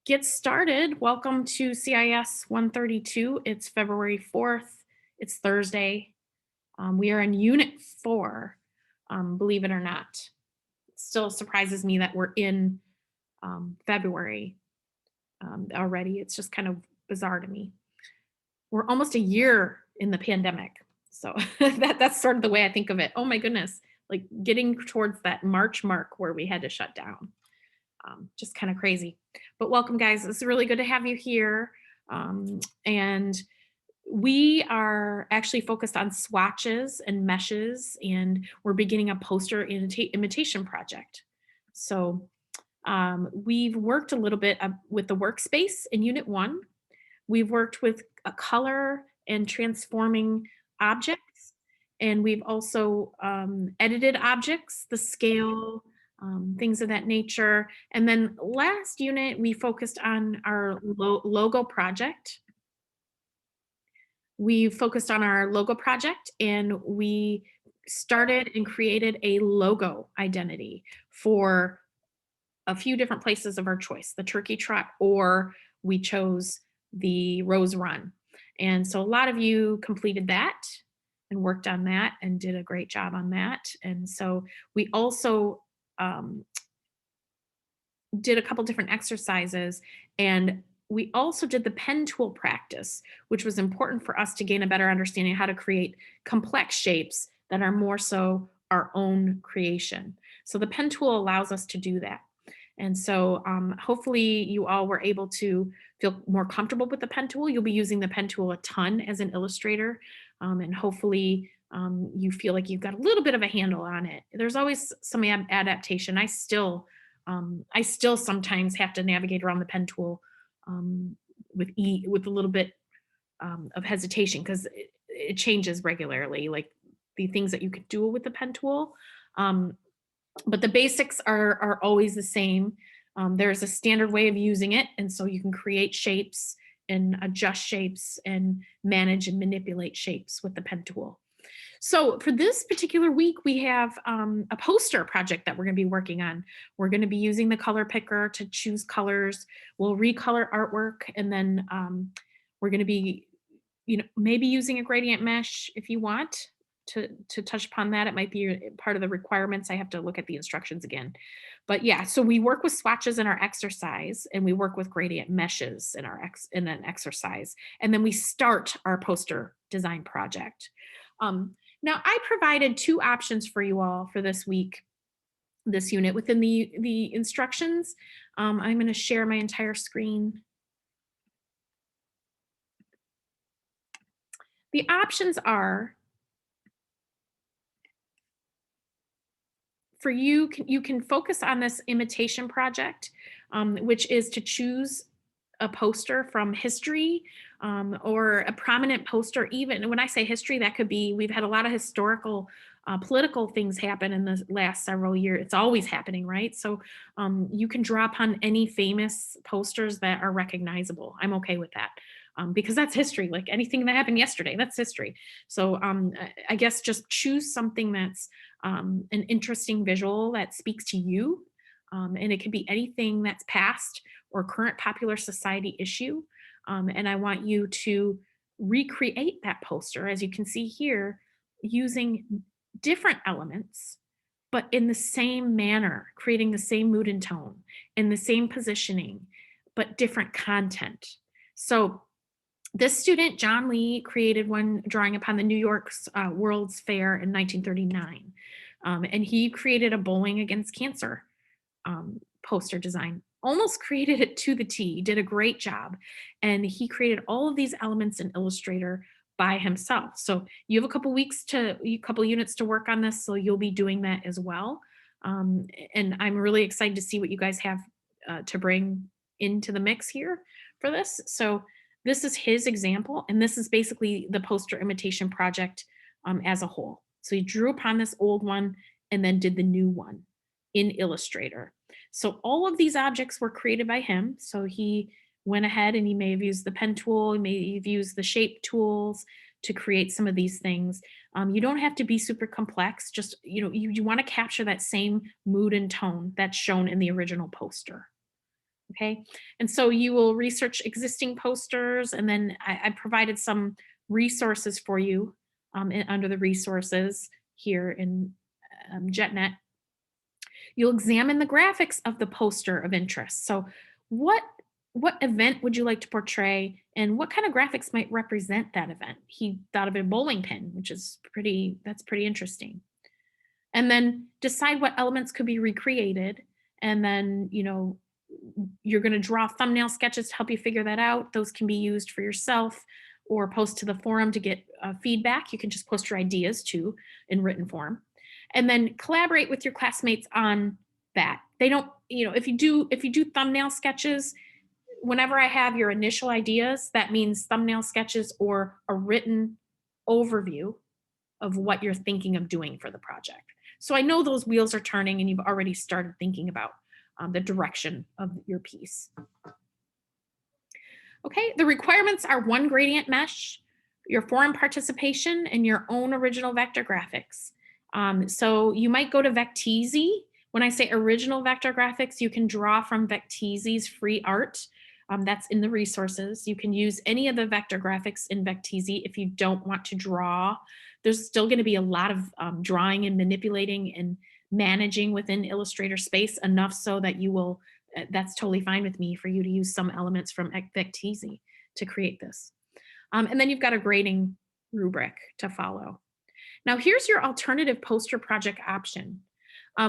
get started. Welcome to CIS 132. It's February 4th. It's Thursday. We are in Unit 4, believe it or not. It still surprises me that we're in February already. It's just kind of bizarre to me. We're almost a year in the pandemic. So that's sort of the way I think of it. Oh my goodness, like getting towards that March mark where we had to shut down. Just kind of crazy. But welcome, guys. It's really good to have you here. And we are actually focused on swatches and meshes, and we're beginning a poster imitation project. So we've worked a little bit with the workspace in Unit 1. We've worked with a color and transforming objects, and we've also edited objects, the scale, things of that nature. And then last unit, we focused on our logo project. We focused on our logo project, and we started and created a logo identity for a few different places of our choice, the Turkey Trot, or we chose the Rose Run. And so a lot of you completed that and worked on that and did a great job on that. And so we also did a couple different exercises, and we also did the pen tool practice, which was important for us to gain a better understanding of how to create complex shapes that are more so our own creation. So the pen tool allows us to do that. And so hopefully you all were able to feel more comfortable with the pen tool. You'll be using the pen tool a ton as an illustrator, and hopefully you feel like you've got a little bit of a handle on it. There's always some adaptation. I still sometimes have to navigate around the pen tool with a little bit of hesitation because it changes regularly, like the things that you could do with the pen tool. But the basics are always the same. There's a standard way of using it, and so you can create shapes and adjust shapes and manage and manipulate shapes with the pen tool. So for this particular week, we have a poster project that we're going to be working on. We're going to be using the color picker to choose colors. We'll recolor artwork, and then we're going to be, maybe using a gradient mesh if you want to touch upon that. It might be part of the requirements. I have to look at the instructions again. But yeah, so we work with swatches in our exercise, and we work with gradient meshes in an exercise, and then we start our poster design project. Now, I provided two options for you all for this week, this unit within the instructions. I'm going to share my entire screen. The options are for you can focus on this imitation project, which is to choose a poster from history, or a prominent poster. Even when I say history, that could be, we've had a lot of historical political things happen in the last several years. It's always happening, right? So you can draw upon any famous posters that are recognizable. I'm okay with that. Because that's history, like anything that happened yesterday, that's history. So I guess just choose something that's an interesting visual that speaks to you. And it could be anything that's past or current popular society issue. And I want you to recreate that poster, as you can see here, using different elements, but in the same manner, creating the same mood and tone, in the same positioning, but different content. So this student, John Lee, created one drawing upon the New York's World's Fair in 1939. And he created a Bowling Against Cancer poster design, almost created it to the T, did a great job. And he created all of these elements in Illustrator by himself. So you have a couple units to work on this, so you'll be doing that as well. And I'm really excited to see what you guys have to bring into the mix here for this. So this is his example, and this is basically the poster imitation project as a whole. So he drew upon this old one and then did the new one in Illustrator. So all of these objects were created by him. So he went ahead and he may have used the pen tool, he may have used the shape tools to create some of these things. You don't have to be super complex, just, you want to capture that same mood and tone that's shown in the original poster. Okay. And so you will research existing posters, and then I provided some resources for you under the resources here in JetNet. You'll examine the graphics of the poster of interest. So what what event would you like to portray, and what kind of graphics might represent that event? He thought of a bowling pin, which is pretty interesting. And then decide what elements could be recreated. And then, you're going to draw thumbnail sketches to help you figure that out. Those can be used for yourself or post to the forum to get feedback. You can just post your ideas too in written form. And then collaborate with your classmates on that. They don't, if you do thumbnail sketches, whenever I have your initial ideas, that means thumbnail sketches or a written overview of what you're thinking of doing for the project. So I know those wheels are turning and you've already started thinking about the direction of your piece. Okay, the requirements are one gradient mesh, your forum participation, and your own original vector graphics. So you might go to Vecteezy. When I say original vector graphics, you can draw from Vecteezy's free art. That's in the resources. You can use any of the vector graphics in Vecteezy if you don't want to draw. There's still going to be a lot of drawing and manipulating and managing within Illustrator space, enough so that you will, that's totally fine with me for you to use some elements from Vecteezy to create this. And then you've got a grading rubric to follow. Now here's your alternative poster project option.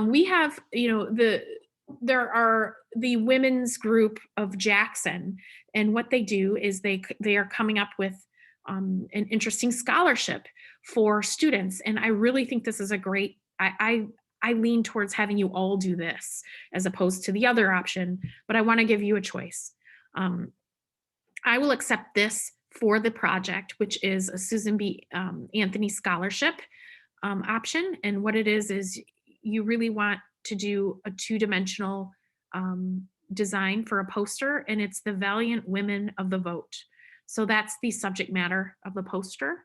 We have, there are the women's group of Jackson, and what they do is they are coming up with an interesting scholarship for students. And I really think this is a great, I lean towards having you all do this as opposed to the other option, but I want to give you a choice. I will accept this for the project, which is a Susan B. Anthony scholarship option. And what it is you really want to do a two-dimensional design for a poster, and it's the valiant women of the vote. So that's the subject matter of the poster.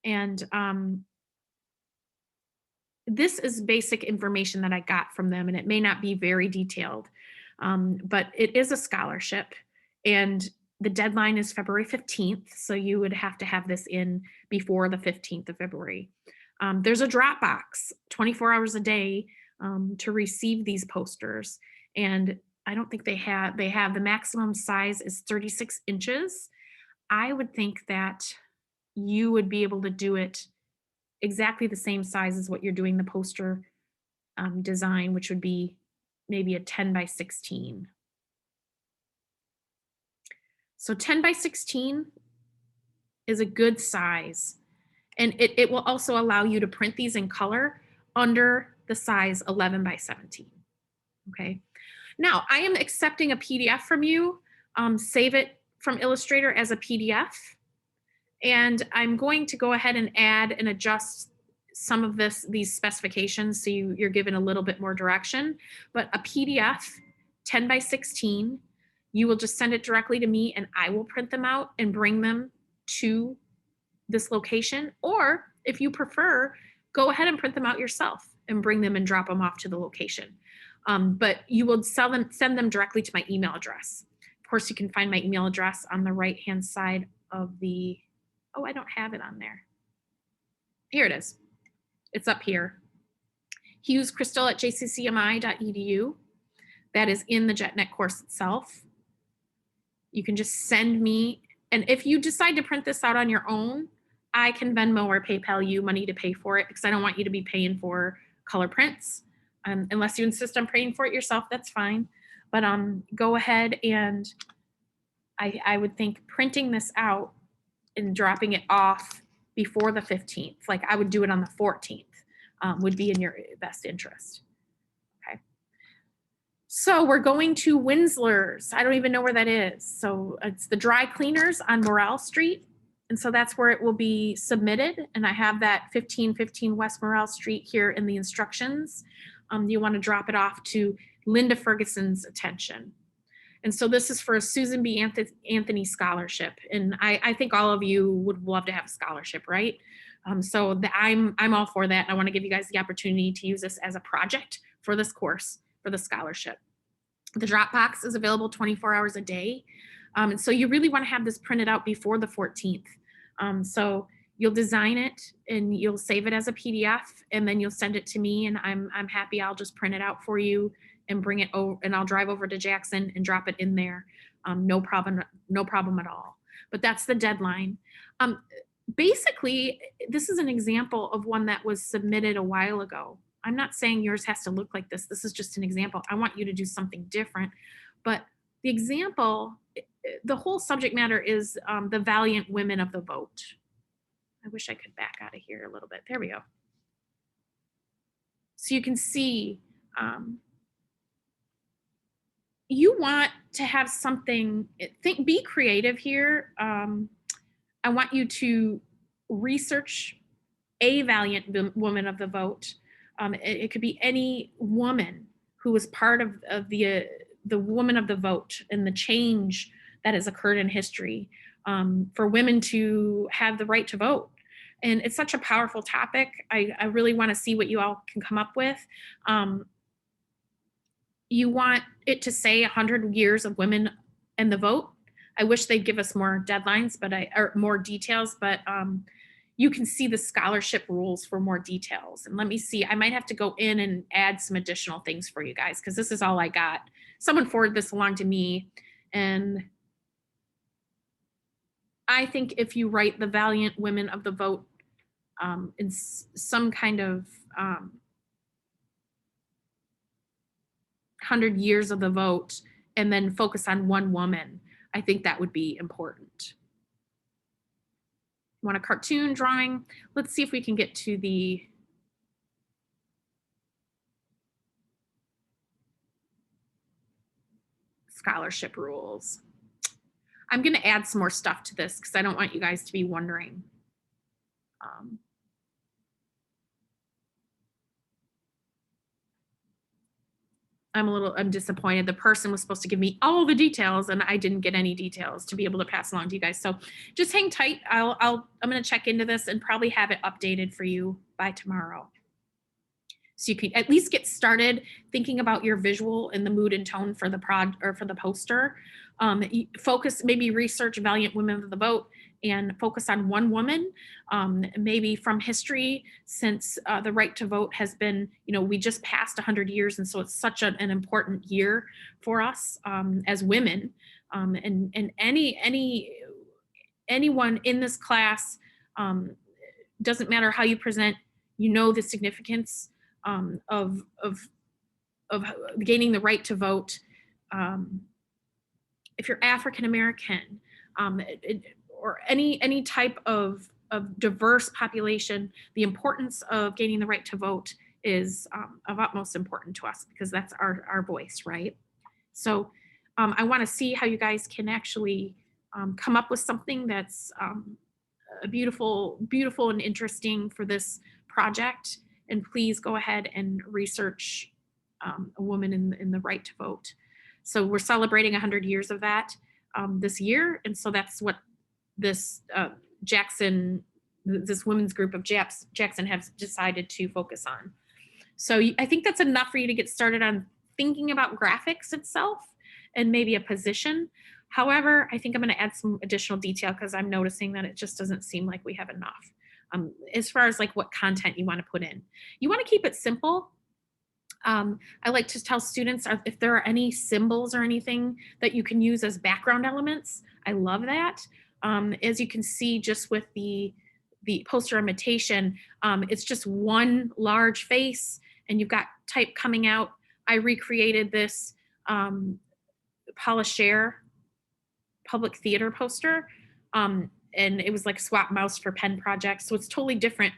And this is basic information that I got from them, and it may not be very detailed, but it is a scholarship, and the deadline is February 15th. So you would have to have this in before the 15th of February. There's a Dropbox 24 hours a day to receive these posters. And I don't think they have the maximum size is 36 inches. I would think that you would be able to do it exactly the same size as what you're doing the poster design, which would be maybe a 10 by 16. So 10 by 16 is a good size. And it will also allow you to print these in color under the size 11 by 17. Okay. Now I am accepting a PDF from you. Save it from Illustrator as a PDF. And I'm going to go ahead and add and adjust some of these specifications so you're given a little bit more direction. But a PDF 10 by 16, you will just send it directly to me and I will print them out and bring them to this location. Or if you prefer, go ahead and print them out yourself and bring them and drop them off to the location. But you will send them directly to my email address. Of course, you can find my email address on the right-hand side of the, oh, I don't have it on there. Here it is. It's up here. HughesCrystal@jccmi.edu. That is in the JetNet course itself. You can just send me, and if you decide to print this out on your own, I can Venmo or PayPal you money to pay for it, because I don't want you to be paying for color prints. Unless you insist on paying for it yourself, that's fine. But go ahead, and I would think printing this out and dropping it off before the 15th, like I would do it on the 14th, would be in your best interest. Okay. So we're going to Winsler's. I don't even know where that is. So it's the dry cleaners on Morale Street. And so that's where it will be submitted. And I have that 1515 West Morale Street here in the instructions. You want to drop it off to Linda Ferguson's attention. And so this is for a Susan B. Anthony scholarship. And I think all of you would love to have a scholarship, right? So I'm all for that. I want to give you guys the opportunity to use this as a project for this course, for the scholarship. The Dropbox is available 24 hours a day. And so you really want to have this printed out before the 14th. So you'll design it and you'll save it as a PDF, and then you'll send it to me, and I'm happy. I'll just print it out for you and bring it over, and I'll drive over to Jackson and drop it in there. No problem, no problem at all. But that's the deadline. Um, Basically, this is an example of one that was submitted a while ago. I'm not saying yours has to look like this. This is just an example. I want you to do something different. But the example, the whole subject matter is the valiant women of the vote. I wish I could back out of here a little bit. There we go. So you can see you want to have something, be creative here. I want you to research a valiant woman of the vote. It could be any woman who was part of the woman of the vote and the change that has occurred in history, for women to have the right to vote. And it's such a powerful topic. I really want to see what you all can come up with. You want it to say 100 years of women and the vote. I wish they'd give us more deadlines, or more details, but you can see the scholarship rules for more details. And let me see, I might have to go in and add some additional things for you guys, because this is all I got. Someone forwarded this along to me, and I think if you write the valiant women of the vote in some kind of 100 years of the vote, and then focus on one woman, I think that would be important. Want a cartoon drawing? Let's see if we can get to the scholarship rules. I'm going to add some more stuff to this because I don't want you guys to be wondering. I'm disappointed. The person was supposed to give me all the details, and I didn't get any details to be able to pass along to you guys. So just hang tight. I'm going to check into this and probably have it updated for you by tomorrow, so you can at least get started thinking about your visual and the mood and tone for the poster. Focus, maybe research valiant women of the vote and focus on one woman, maybe from history, since the right to vote has been, we just passed 100 years. And so it's such an important year for us as women. And anyone in this class, doesn't matter how you present, the significance of gaining the right to vote. If you're African American, or any type of diverse population, the importance of gaining the right to vote is of utmost importance to us, because that's our voice, right? So I want to see how you guys can actually come up with something that's beautiful and interesting for this project. And please go ahead and research a woman in the right to vote. So we're celebrating 100 years of that this year. And so that's what this this women's group of Jackson has decided to focus on. So I think that's enough for you to get started on thinking about graphics itself and maybe a position. However, I think I'm going to add some additional detail because I'm noticing that it just doesn't seem like we have enough. As far as like what content you want to put in. You want to keep it simple. I like to tell students if there are any symbols or anything that you can use as background elements. I love that. As you can see, just with the poster imitation, it's just one large face and you've got type coming out. I recreated this Paula Scher public theater poster, and it was like swap mouse for pen projects. So it's totally different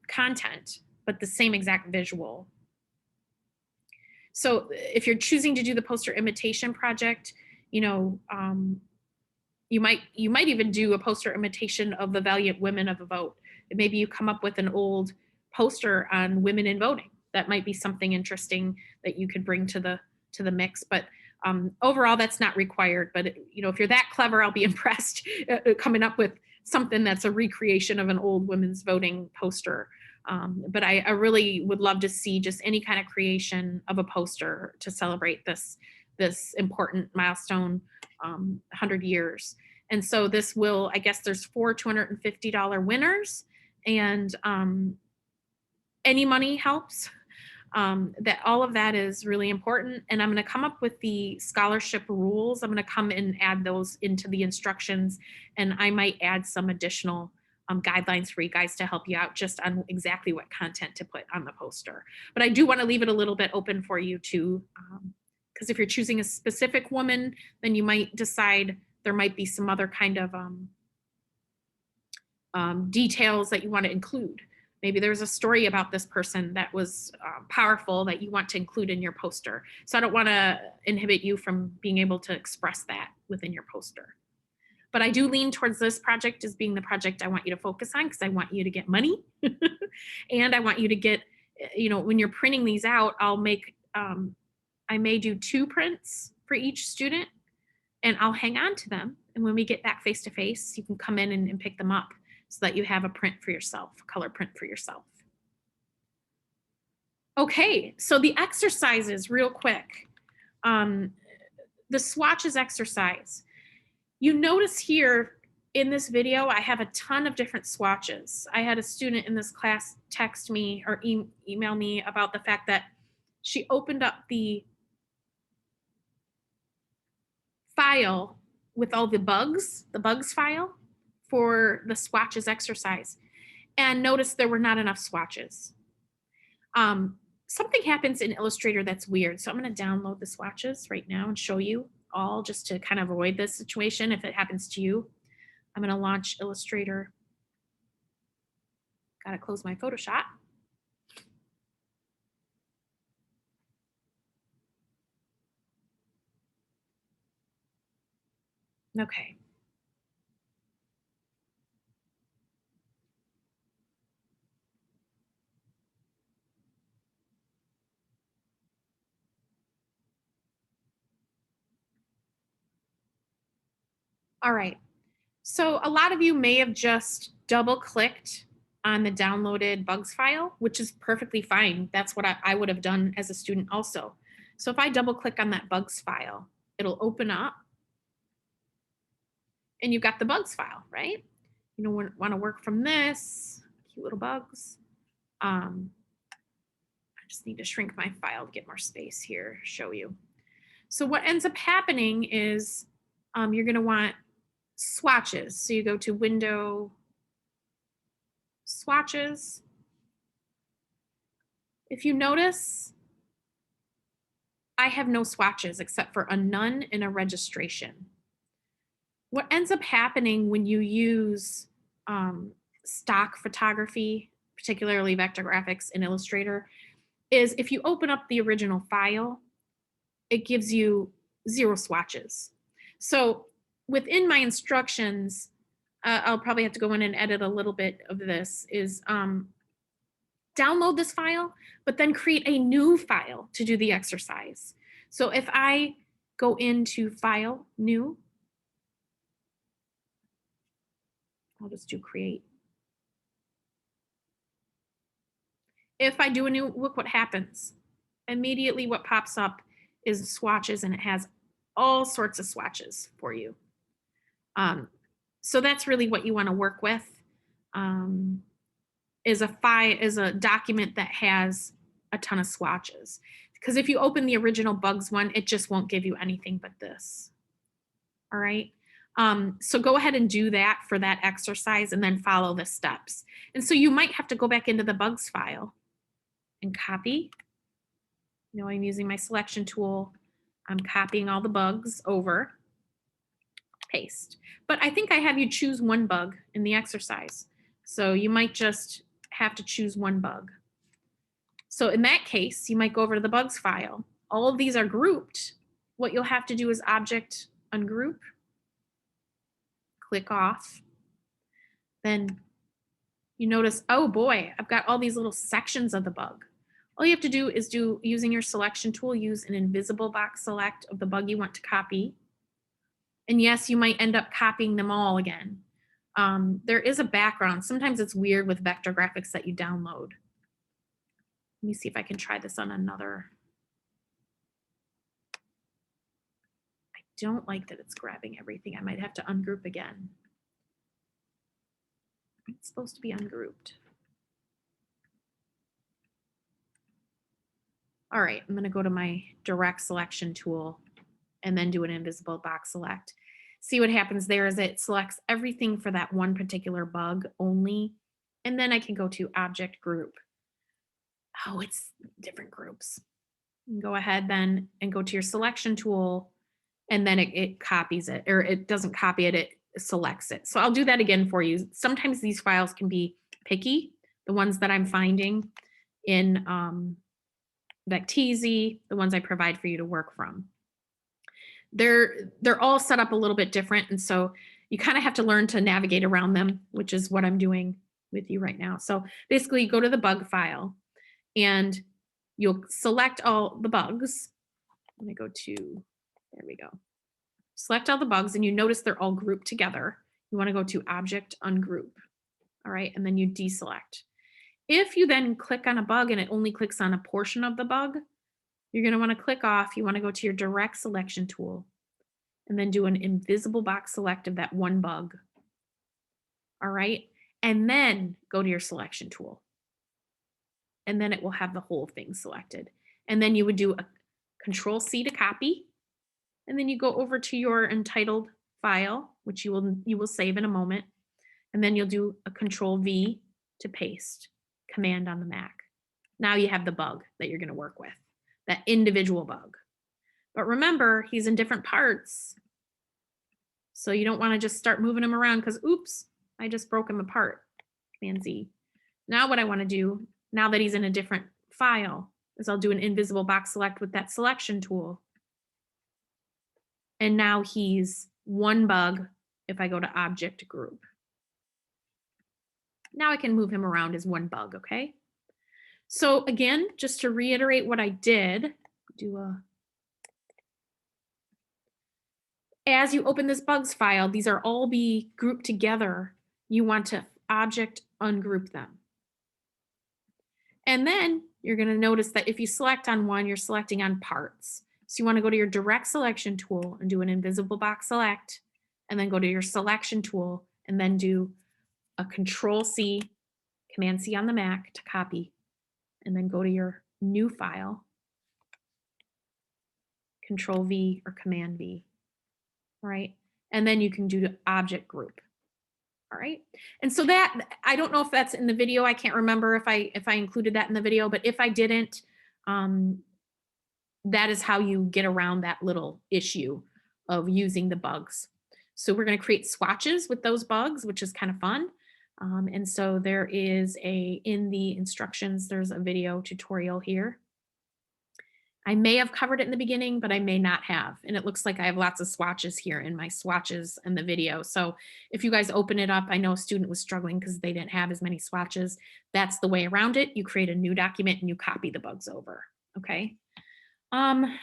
content, but the same exact visual. So if you're choosing to do the poster imitation project, you might even do a poster imitation of the valiant women of the vote. And maybe you come up with an old poster on women in voting. That might be something interesting that you could bring to the mix. But overall, that's not required. But if you're that clever, I'll be impressed coming up with something that's a recreation of an old women's voting poster. But I really would love to see just any kind of creation of a poster to celebrate this important milestone, 100 years. And so this will, I guess there's 4 $250 winners, and any money helps. That all of that is really important. And I'm going to come up with the scholarship rules. I'm going to come and add those into the instructions, and I might add some additional guidelines for you guys to help you out just on exactly what content to put on the poster. But I do want to leave it a little bit open for you to, because if you're choosing a specific woman, then you might decide there might be some other kind of details that you want to include. Maybe there's a story about this person that was powerful that you want to include in your poster. So I don't want to inhibit you from being able to express that within your poster. But I do lean towards this project as being the project I want you to focus on, because I want you to get money. And I want you to get, when you're printing these out, I may do 2 prints for each student, and I'll hang on to them. And when we get back face to face, you can come in and pick them up, so that you have a print for yourself, a color print for yourself. Okay, so the exercises real quick. The swatches exercise. You notice here in this video, I have a ton of different swatches. I had a student in this class text me or email me about the fact that she opened up the file with all the bugs file for the swatches exercise, and notice there were not enough swatches. Something happens in Illustrator that's weird. So I'm going to download the swatches right now and show you all, just to kind of avoid this situation if it happens to you. I'm going to launch Illustrator. Got to close my Photoshop. Okay. All right. So a lot of you may have just double clicked on the downloaded bugs file, which is perfectly fine. That's what I would have done as a student also. So if I double click on that bugs file, it'll open up, and you've got the bugs file, right? You don't want to work from this, cute little bugs. I just need to shrink my file to get more space here, show you. So what ends up happening is you're going to want swatches. So you go to Window, Swatches. If you notice, I have no swatches except for a none and a registration. What ends up happening when you use stock photography, particularly vector graphics in Illustrator, is if you open up the original file, it gives you 0 swatches. So within my instructions, I'll probably have to go in and edit a little bit of this, is download this file, but then create a new file to do the exercise. So if I go into File, New, I'll just do Create. If I do a new, look what happens. Immediately what pops up is swatches, and it has all sorts of swatches for you. So that's really what you want to work with, is a document that has a ton of swatches. Because if you open the original bugs one, it just won't give you anything but this. All right. So go ahead and do that for that exercise, and then follow the steps. And so you might have to go back into the bugs file and copy. I'm using my selection tool. I'm copying all the bugs over, paste. But I think I have you choose one bug in the exercise. So you might just have to choose one bug. So in that case, you might go over to the bugs file. All of these are grouped. What you'll have to do is Object Ungroup, click off. Then you notice, oh boy, I've got all these little sections of the bug. All you have to do is using your selection tool, use an invisible box select of the bug you want to copy. And yes, you might end up copying them all again. There is a background. Sometimes it's weird with vector graphics that you download. Let me see if I can try this on another. I don't like that it's grabbing everything. I might have to ungroup again. It's supposed to be ungrouped. All right, I'm going to go to my direct selection tool and then do an invisible box select. See what happens there is it selects everything for that one particular bug only. And then I can go to object group. Oh, it's different groups. You can go ahead then and go to your selection tool, and then it copies it, or it doesn't copy it, it selects it. So I'll do that again for you. Sometimes these files can be picky, the ones that I'm finding in Vecteezy, the ones I provide for you to work from. They're all set up a little bit different, and so you kind of have to learn to navigate around them, which is what I'm doing with you right now. So basically, you go to the bug file, and you'll select all the bugs. Let me go to, there we go. Select all the bugs, and you notice they're all grouped together. You want to go to Object Ungroup, all right, and then you deselect. If you then click on a bug and it only clicks on a portion of the bug, you're going to want to click off. You want to go to your direct selection tool and then do an invisible box select of that one bug. All right. And then go to your selection tool. And then it will have the whole thing selected. And then you would do a Control C to copy. And then you go over to your entitled file, which you will save in a moment. And then you'll do a Control V to paste, Command on the Mac. Now you have the bug that you're going to work with, that individual bug. But remember, he's in different parts. So you don't want to just start moving him around because, oops, I just broke him apart. Command Z. Now what I want to do, now that he's in a different file, is I'll do an invisible box select with that selection tool. And now he's one bug if I go to Object Group. Now I can move him around as one bug, okay? So again, just to reiterate what I did, as you open this bugs file, these are all be grouped together. You want to object ungroup them. And then you're going to notice that if you select on one, you're selecting on parts. So you want to go to your direct selection tool and do an invisible box select, and then go to your selection tool and then do a Control C, Command C on the Mac to copy, and then go to your new file, Control V or Command V. All right. And then you can do the object group. All right. And so that, I don't know if that's in the video. I can't remember if I included that in the video, but if I didn't, that is how you get around that little issue of using the bugs. So we're going to create swatches with those bugs, which is kind of fun. And so there is in the instructions, there's a video tutorial here. I may have covered it in the beginning, but I may not have. And it looks like I have lots of swatches here in my swatches in the video. So if you guys open it up, I know a student was struggling because they didn't have as many swatches. That's the way around it. You create a new document and you copy the bugs over. Okay. I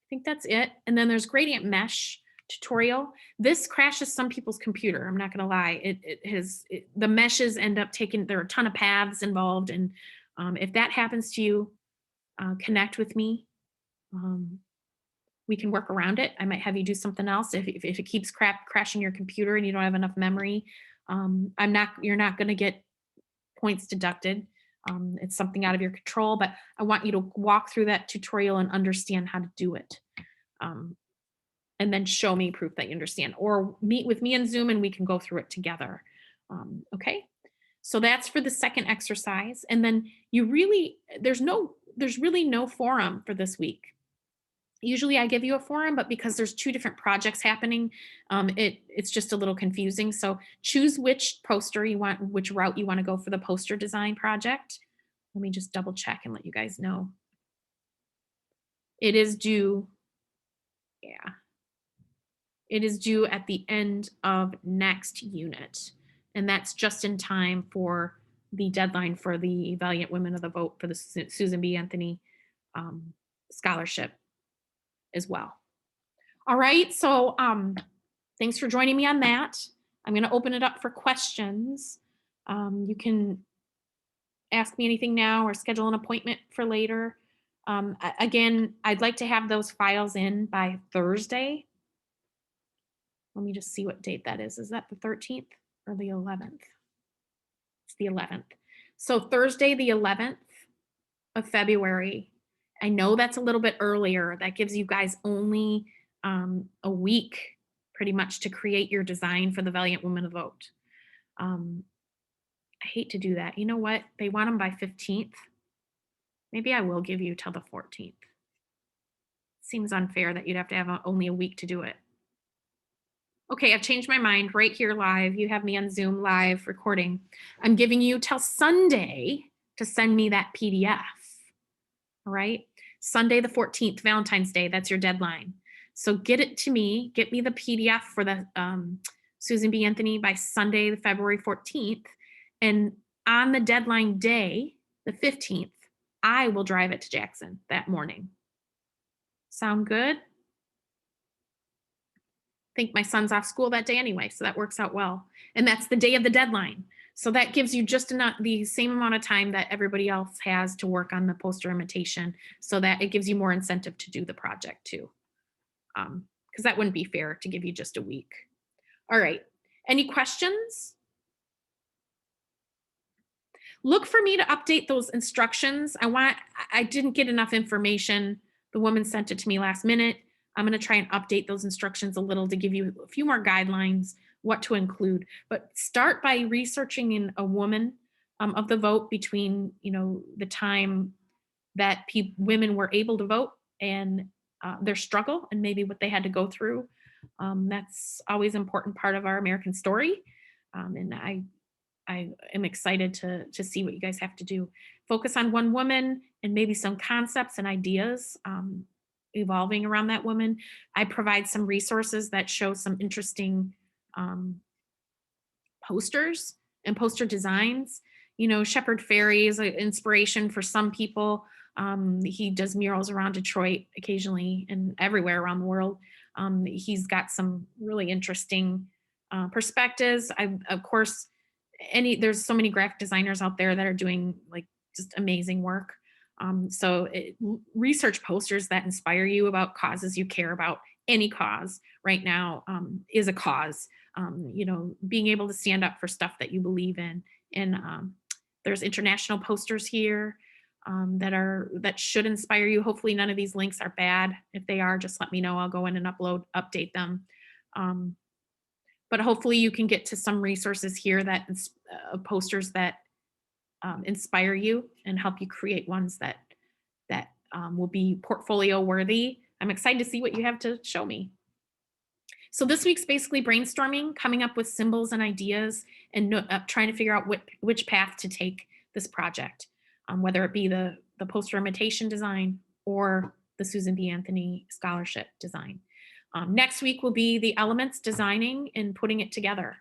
think that's it. And then there's gradient mesh tutorial. This crashes some people's computer. I'm not going to lie. The meshes end up taking, there are a ton of paths involved. And if that happens to you, connect with me. We can work around it. I might have you do something else if it keeps crashing your computer and you don't have enough memory. You're not going to get points deducted. It's something out of your control, but I want you to walk through that tutorial and understand how to do it. And then show me proof that you understand, or meet with me in Zoom and we can go through it together. Okay. So that's for the second exercise. And then there's really no forum for this week. Usually I give you a forum, but because there's two different projects happening, it's just a little confusing. So choose which poster you want, which route you want to go for the poster design project. Let me just double check and let you guys know. It is due, it is due at the end of next unit. And that's just in time for the deadline for the Valiant Women of the Vote for the Susan B. Anthony scholarship as well. All right, so thanks for joining me on that. I'm going to open it up for questions. You can ask me anything now or schedule an appointment for later. Again, I'd like to have those files in by Thursday. Let me just see what date that is. Is that the 13th or the 11th? It's the 11th. So Thursday, the 11th of February. I know that's a little bit earlier. That gives you guys only a week pretty much to create your design for the Valiant Women of Vote. I hate to do that. You know what? They want them by 15th. Maybe I will give you till the 14th. Seems unfair that you'd have to have only a week to do it. Okay, I've changed my mind right here live. You have me on Zoom live recording. I'm giving you till Sunday to send me that PDF. All right. Sunday the 14th, Valentine's Day, that's your deadline. So get it to me, get me the PDF for the Susan B. Anthony by Sunday, the February 14th. And on the deadline day, the 15th, I will drive it to Jackson that morning. Sound good? I think my son's off school that day anyway, so that works out well. And that's the day of the deadline. So that gives you just enough, the same amount of time that everybody else has to work on the poster imitation, so that it gives you more incentive to do the project too. Because that wouldn't be fair to give you just a week. All right, any questions? Look for me to update those instructions. I didn't get enough information. The woman sent it to me last minute. I'm going to try and update those instructions a little to give you a few more guidelines what to include. But start by researching in a woman of the vote between, the time that women were able to vote and their struggle and maybe what they had to go through. That's always an important part of our American story. And I am excited to see what you guys have to do. Focus on one woman and maybe some concepts and ideas evolving around that woman. I provide some resources that show some interesting posters and poster designs. Shepard Fairey is an inspiration for some people. He does murals around Detroit occasionally and everywhere around the world. He's got some really interesting perspectives. Of course, there's so many graphic designers out there that are doing like just amazing work. So research posters that inspire you about causes you care about. Any cause right now is a cause. Being able to stand up for stuff that you believe in. And there's international posters here that should inspire you. Hopefully none of these links are bad. If they are, just let me know. I'll go in and update them. But hopefully you can get to some resources here that posters that inspire you and help you create ones that will be portfolio worthy. I'm excited to see what you have to show me. So this week's basically brainstorming, coming up with symbols and ideas, and trying to figure out which path to take this project, whether it be the poster imitation design or the Susan B. Anthony scholarship design. Next week will be the elements, designing and putting it together.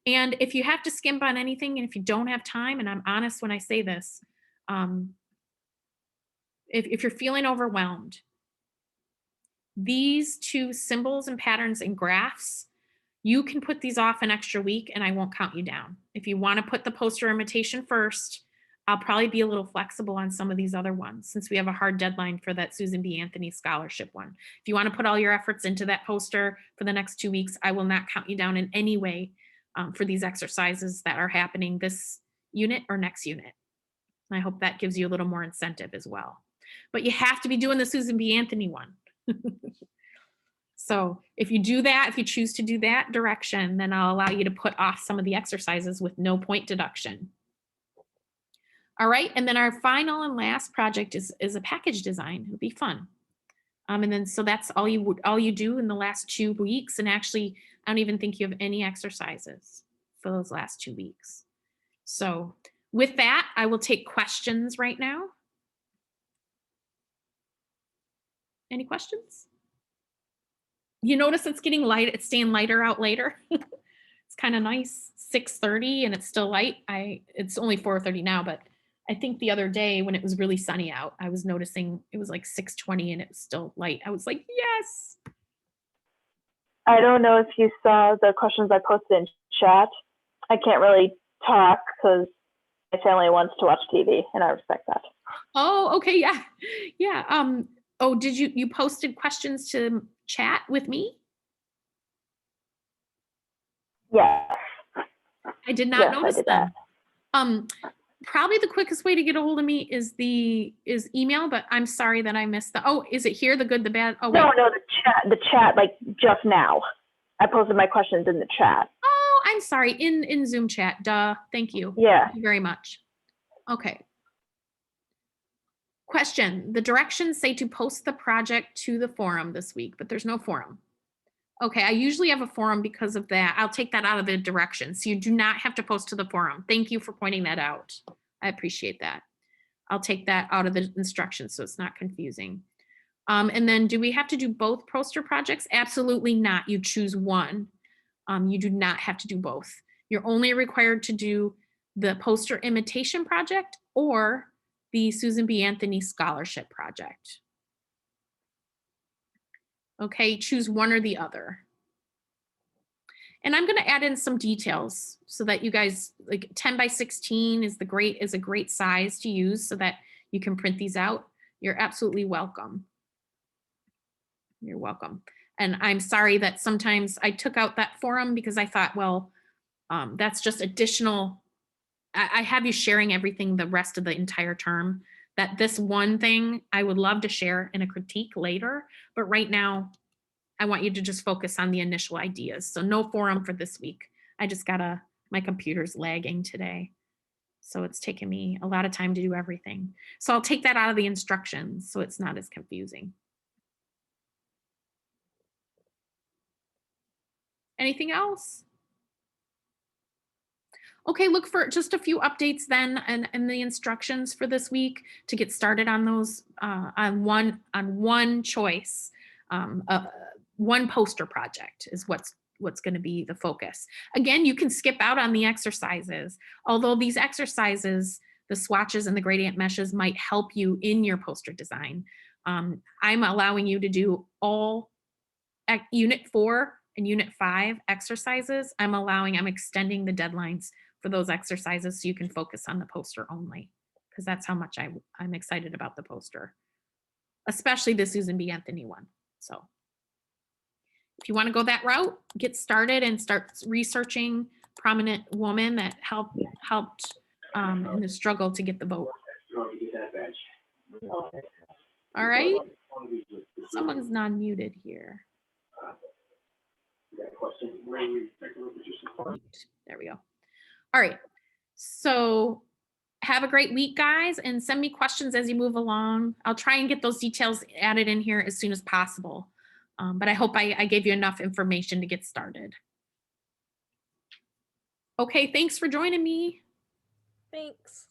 And if you have to skimp on anything, and if you don't have time, and I'm honest when I say this, if you're feeling overwhelmed, these two symbols and patterns and graphs, you can put these off an extra week and I won't count you down. If you want to put the poster imitation first, I'll probably be a little flexible on some of these other ones since we have a hard deadline for that Susan B. Anthony scholarship one. If you want to put all your efforts into that poster for the next 2 weeks, I will not count you down in any way for these exercises that are happening this unit or next unit. And I hope that gives you a little more incentive as well. But you have to be doing the Susan B. Anthony one. So if you do that, if you choose to do that direction, then I'll allow you to put off some of the exercises with no point deduction. All right, and then our final and last project is a package design. It'll be fun. And then so that's all you do in the last 2 weeks. And actually, I don't even think you have any exercises for those last 2 weeks. So with that, I will take questions right now. Any questions? You notice it's getting light, it's staying lighter out later. It's kind of nice, 6:30 and it's still light. It's only 4:30 now, but I think the other day when it was really sunny out, I was noticing it was like 6:20 and it was still light. I was like, yes. I don't know if you saw the questions I posted in chat. I can't really talk because my family wants to watch TV, and I respect that. Oh, okay, yeah, yeah. Oh, did you posted questions to chat with me? Yes, I did not yes, I notice did them. that. Probably the quickest way to get a hold of me is email, but I'm sorry that I missed the. Oh, is it here? The good, the bad. Oh, wait. No, the chat, like just now. I posted my questions in the chat. Oh, I'm sorry. In Zoom chat. Duh. Thank you. Yeah. Thank you very much. Okay. Question. The directions say to post the project to the forum this week, but there's no forum. Okay, I usually have a forum because of that. I'll take that out of the directions. So you do not have to post to the forum. Thank you for pointing that out. I appreciate that. I'll take that out of the instructions so it's not confusing. And then do we have to do both poster projects? Absolutely not. You choose one. You do not have to do both. You're only required to do the poster imitation project or the Susan B. Anthony Scholarship Project. Okay, choose one or the other. And I'm going to add in some details so that you guys, like 10 by 16 is a great size to use so that you can print these out. You're absolutely welcome. You're welcome. And I'm sorry that sometimes I took out that forum because I thought, well, that's just additional. I have you sharing everything the rest of the entire term. That this one thing I would love to share in a critique later, but right now I want you to just focus on the initial ideas. So no forum for this week. I just my computer's lagging today. So it's taken me a lot of time to do everything. So I'll take that out of the instructions so it's not as confusing. Anything else? Okay, look for just a few updates then and the instructions for this week to get started on those on one choice. One poster project is what's going to be the focus. Again, you can skip out on the exercises, although these exercises, the swatches and the gradient meshes might help you in your poster design. I'm allowing you to do all Unit 4 and Unit 5 exercises. I'm extending the deadlines for those exercises so you can focus on the poster only, because that's how much I'm excited about the poster, especially the Susan B. Anthony one. So if you want to go that route, get started and start researching prominent women that helped in the struggle to get the vote. All right. Someone's non-muted here. There we go. All right. So have a great week, guys, and send me questions as you move along. I'll try and get those details added in here as soon as possible. But I hope I gave you enough information to get started. Okay, thanks for joining me. Thanks.